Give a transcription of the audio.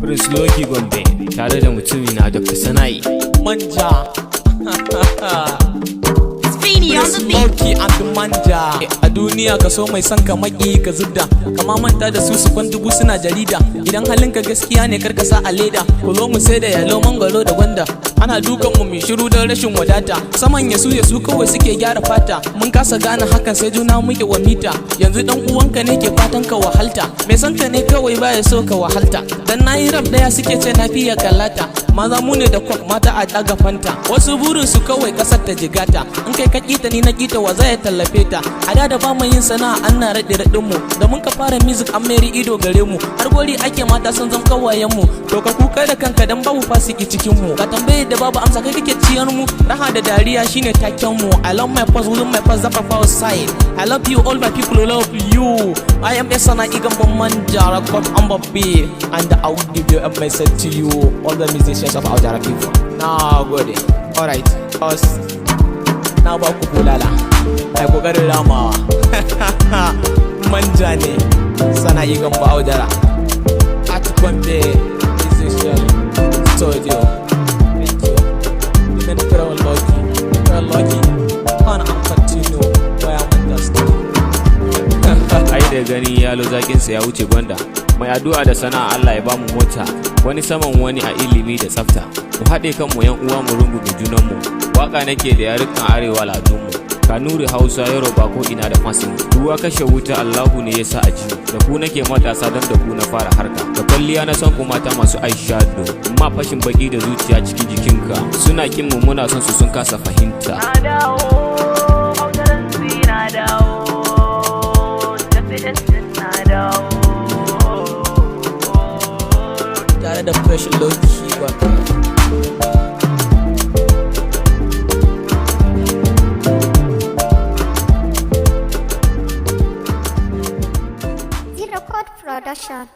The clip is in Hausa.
Prince Loki Gombe tare da mutumi na Dr. Sana'i Manja. Speedy on the beat. Loki and the manja. A duniya ka so mai son ka maki ka zubda, kama manta da su kwan dubu suna jarida. Idan halinka gaskiya ne karka sa a leda, kulo mu sai da yalo mangwaro da gwanda. Ana dukan mu mai shiru don rashin wadata, saman yasu kawai suke gyara fata. Mun kasa gane hakan sai juna muke wa mita. Yanzu dan uwanka ne ke fatan ka wahalta, mai san ka ne kawai baya so ka wahalta. Dan nayi rap daya suke ce na fiye kallata, maza mu ne da kwak mata a daga fanta. Wasu burin su kawai kasar ta jigata, in kai ka kita ni na kita wa zai tallafe ta. A da ba mu yin sana'a an na raɗe raɗin mu, da mun ka fara music an meri ido gare mu. Har gori ake mata sun zama kawayen mu, to ka kuka da kanka dan babu fasiki cikin mu. Ka tambaye da babu amsa kai kake ciyar mu, raha da dariya shine taken mu. I love my past, with my past up our side. I love you, all my people love you. I am a Sana'i Gombe Manja, record on Bobby, and I will give you a message to you, all the musicians of Aujara people. Now good, alright, us. Now ba ku bulala, ai kokarin ramawa. Manja ne, Sana'i Gombe Aujara. At Gombe musician studio. Thank you. Even Pearl Loki, on and continue where I'm understood. ai da gani yalo zakin sa ya wuce gwanda. Mai addu'a da sana'a Allah ya bamu mota, wani saman wani a ilimi da tsafta. Mu haɗe kanmu yan uwa mu rungume junanmu. Waka nake da yarukan arewa ladunmu, Kanuri, Hausa, Yoruba ko ina da fasin. Ruwa kashe wuta Allahu ne ya sa a ji, da ku nake matasa don da ku na fara harka. Da kwalliya na son ku mata masu eyeshadow, amma fashin baki da zuciya cikin jikinka. Suna kin mu muna son su sun kasa fahimta. Na dawo, Hausaran na dawo, na dawo. Tare da Fresh Loki ba. Record production.